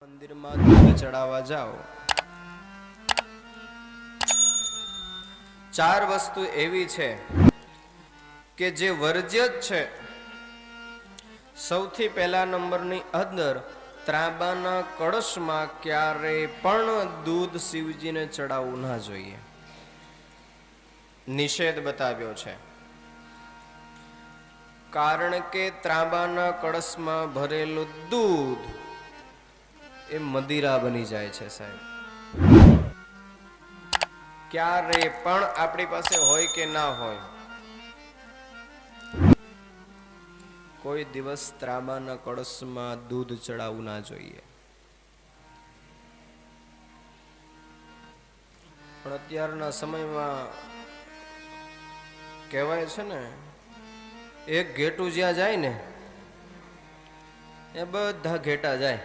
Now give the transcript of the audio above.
મંદિરમાં દૂધ ચડાવવા જાઓ, ચાર વસ્તુ એવી છે કે જે વર્જ્ય જ છે. સૌથી પહેલા નંબરની અંદર ત્રાંબાના કળશમાં ક્યારેય પણ દૂધ શિવજીને ચડાવવું ના જોઈએ. નિષેધ બતાવ્યો છે. કારણ કે ત્રાંબાના કળશમાં ભરેલું દૂધ એ મદિરા બની જાય છે. સાહેબ, ક્યારે પણ આપણી પાસે હોય કે ના હોય, કોઈ દિવસ ત્રાંબાના કળશમાં દૂધ ચડાવવું ના જોઈએ. પણ અત્યારના સમયમાં કહેવાય છે ને, એક ઘેટું જ્યાં જાય ને એ બધા ઘેટા જાય.